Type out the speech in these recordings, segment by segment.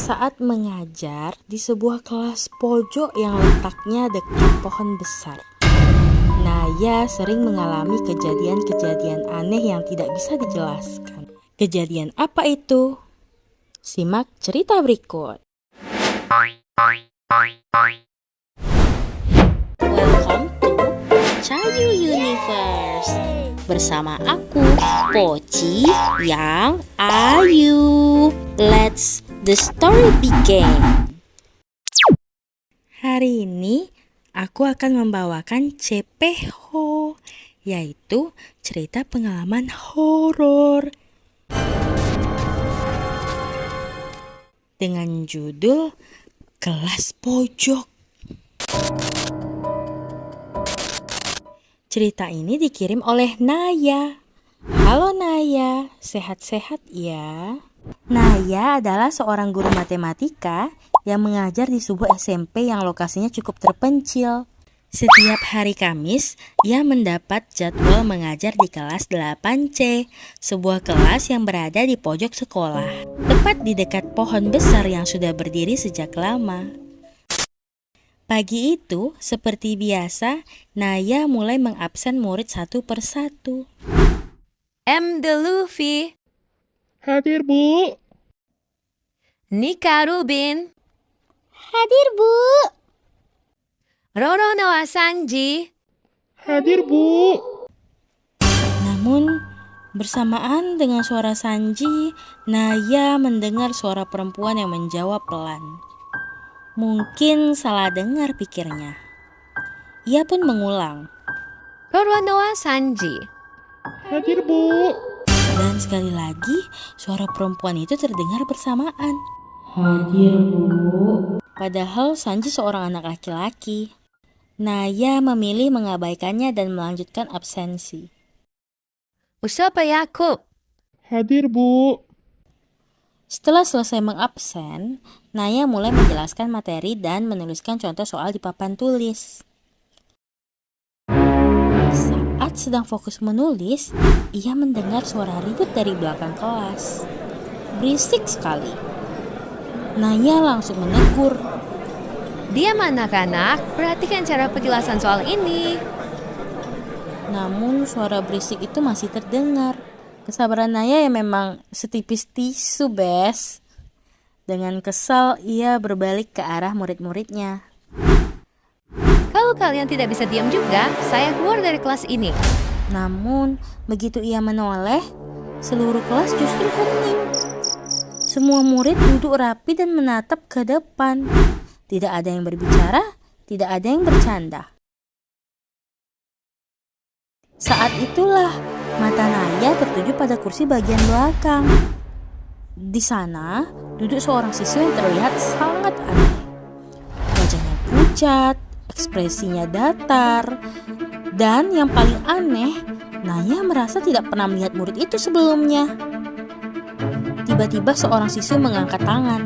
Saat mengajar di sebuah kelas pojok yang letaknya dekat pohon besar, Naya sering mengalami kejadian-kejadian aneh yang tidak bisa dijelaskan. Kejadian apa itu? Simak cerita berikut. Welcome to Cayu Universe. Bersama aku, Poci yang Ayu. Let's the story begin. Hari ini aku akan membawakan CPHO, yaitu cerita pengalaman horor dengan judul Kelas Pojok. Cerita ini dikirim oleh Naya. Halo Naya, sehat-sehat ya? Naya adalah seorang guru matematika yang mengajar di sebuah SMP yang lokasinya cukup terpencil. Setiap hari Kamis, ia mendapat jadwal mengajar di kelas 8C, sebuah kelas yang berada di pojok sekolah, tepat di dekat pohon besar yang sudah berdiri sejak lama. Pagi itu, seperti biasa, Naya mulai mengabsen murid satu persatu. De Luffy, Hadir, Bu. Nika Rubin, Hadir, Bu. Roro Noah Sanji, Hadir, Bu. Namun, bersamaan dengan suara Sanji, Naya mendengar suara perempuan yang menjawab pelan. Mungkin salah dengar, pikirnya. Ia pun mengulang. Roro Noah Sanji. Hadir, Bu. Dan sekali lagi, suara perempuan itu terdengar bersamaan. Hadir, Bu. Padahal Sanji seorang anak laki-laki. Naya memilih mengabaikannya dan melanjutkan absensi. Usapa Yakub, Hadir, Bu. Setelah selesai mengabsen, Naya mulai menjelaskan materi dan menuliskan contoh soal di papan tulis. Saat sedang fokus menulis, ia mendengar suara ribut dari belakang kelas. Berisik sekali. Naya langsung menegur. diam anak-anak, perhatikan cara penjelasan soal ini. Namun suara berisik itu masih terdengar. Kesabaran Naya yang memang setipis tisu, Bes. Dengan kesal, ia berbalik ke arah murid-muridnya. Kalau kalian tidak bisa diam juga, saya keluar dari kelas ini. Namun, begitu ia menoleh, seluruh kelas justru hening. Semua murid duduk rapi dan menatap ke depan. Tidak ada yang berbicara, tidak ada yang bercanda. Saat itulah mata Naya tertuju pada kursi bagian belakang. Di sana duduk seorang siswa yang terlihat sangat aneh. Wajahnya pucat, ekspresinya datar, dan yang paling aneh, Naya merasa tidak pernah melihat murid itu sebelumnya. Tiba-tiba seorang siswa mengangkat tangan.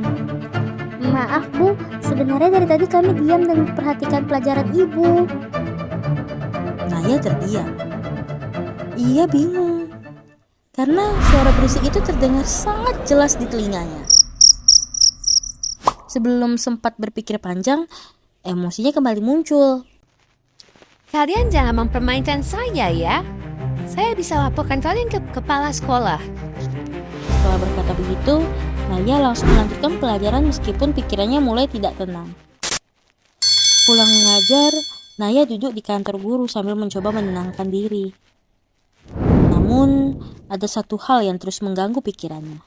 Maaf Bu, sebenarnya dari tadi kami diam dan memperhatikan pelajaran Ibu. Naya terdiam. Ia bingung, karena suara berisik itu terdengar sangat jelas di telinganya. Sebelum sempat berpikir panjang, emosinya kembali muncul. Kalian jangan mempermainkan saya ya. Saya bisa laporkan kalian ke kepala sekolah. Setelah berkata begitu, Naya langsung melanjutkan pelajaran meskipun pikirannya mulai tidak tenang. Pulang mengajar, Naya duduk di kantor guru sambil mencoba menenangkan diri. Namun, ada satu hal yang terus mengganggu pikirannya.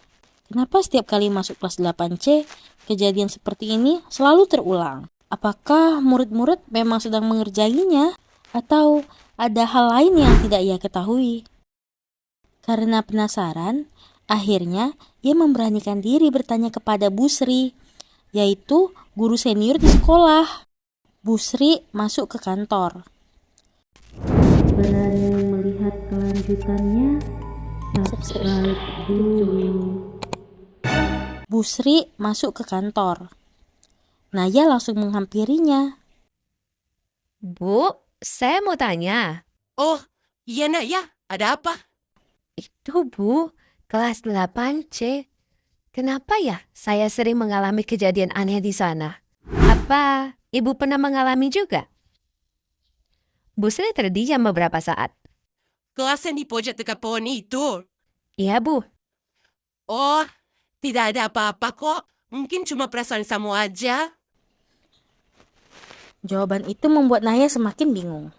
Kenapa setiap kali masuk kelas 8C, kejadian seperti ini selalu terulang? Apakah murid-murid memang sedang mengerjainya? Atau ada hal lain yang tidak ia ketahui? Karena penasaran, akhirnya ia memberanikan diri bertanya kepada Bu Sri, yaitu guru senior di sekolah. Bu Sri masuk ke kantor. Jika ada yang melihat kelanjutannya, subscribe dulu. Bu Sri masuk ke kantor. Naya langsung menghampirinya. Bu, saya mau tanya. Oh, iya nak ya, ada apa? Itu Bu, kelas 8C. Kenapa ya saya sering mengalami kejadian aneh di sana? Apa ibu pernah mengalami juga? Bu Sri terdiam beberapa saat. Kelas yang di pojok dekat pohon itu. Iya, Bu. Oh, tidak ada apa-apa kok. Mungkin cuma perasaan kamu aja. Jawaban itu membuat Naya semakin bingung.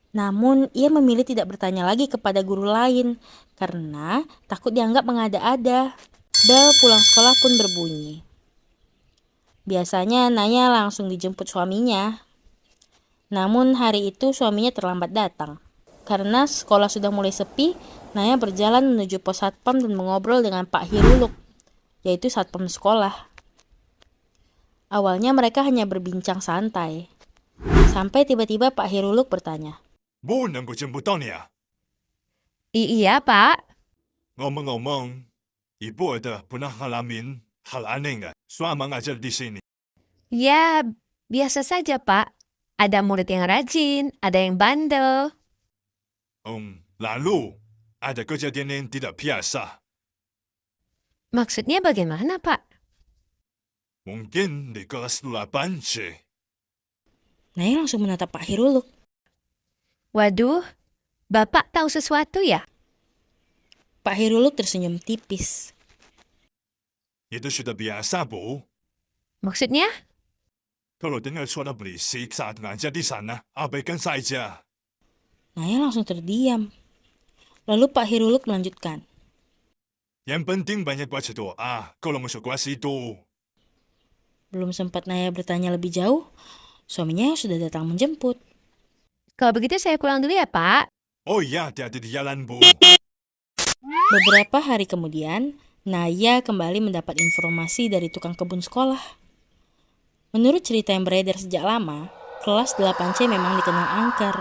Namun, ia memilih tidak bertanya lagi kepada guru lain karena takut dianggap mengada-ada. Bel pulang sekolah pun berbunyi. Biasanya Naya langsung dijemput suaminya. Namun hari itu suaminya terlambat datang. Karena sekolah sudah mulai sepi, Naya berjalan menuju pos satpam dan mengobrol dengan Pak Hiruluk, yaitu satpam sekolah. Awalnya mereka hanya berbincang santai. Sampai tiba-tiba Pak Hiruluk bertanya. Bu, nunggu jemputan ya? Iya, Pak. Ngomong-ngomong, ibu ada pernah ngalamin hal aneh nggak selama ngajar di sini? Ya, biasa saja, Pak. Ada murid yang rajin, ada yang bandel. Lalu, ada kejadian yang tidak biasa. Maksudnya bagaimana, Pak? Mungkin di kelas 8C. Naya langsung menatap Pak Hiruluk. Waduh, Bapak tahu sesuatu ya? Pak Hiruluk tersenyum tipis. Itu sudah biasa, Bu. Maksudnya? Kalau dengar suara berisik saat ngajar di sana, abaikan saja. Naya langsung terdiam. Lalu Pak Hiruluk melanjutkan. Yang penting banyak baca doa kalau masuk kelas itu. Belum sempat Naya bertanya lebih jauh, suaminya sudah datang menjemput. Kalau begitu saya pulang dulu ya, Pak. Oh iya, hati-hati di jalan, Bu. Beberapa hari kemudian, Naya kembali mendapat informasi dari tukang kebun sekolah. Menurut cerita yang beredar sejak lama, kelas 8C memang dikenal angker.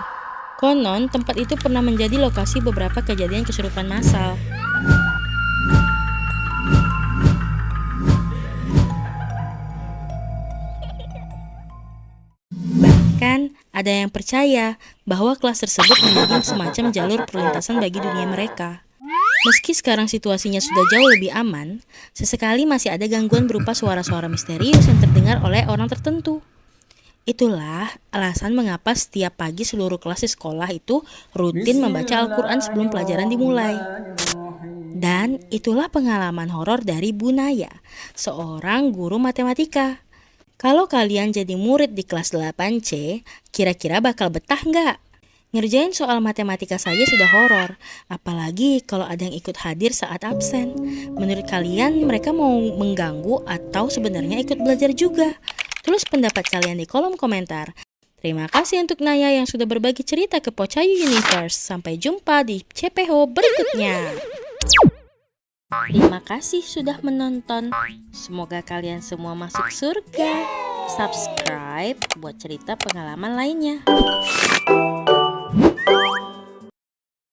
Konon, tempat itu pernah menjadi lokasi beberapa kejadian kesurupan massal. Bahkan, ada yang percaya bahwa kelas tersebut menjadi semacam jalur perlintasan bagi dunia mereka. Meski sekarang situasinya sudah jauh lebih aman, sesekali masih ada gangguan berupa suara-suara misterius yang terdengar oleh orang tertentu. Itulah alasan mengapa setiap pagi seluruh kelas di sekolah itu rutin membaca Al-Quran sebelum pelajaran dimulai. Dan itulah pengalaman horor dari Bu Naya, seorang guru matematika. Kalau kalian jadi murid di kelas 8C, kira-kira bakal betah nggak? Ngerjain soal matematika saja sudah horor, apalagi kalau ada yang ikut hadir saat absen. Menurut kalian mereka mau mengganggu atau sebenarnya ikut belajar juga? Tulis pendapat kalian di kolom komentar. Terima kasih untuk Naya yang sudah berbagi cerita ke Pocayu Universe. Sampai jumpa di CPH berikutnya. Terima kasih sudah menonton. Semoga kalian semua masuk surga. Subscribe buat cerita pengalaman lainnya.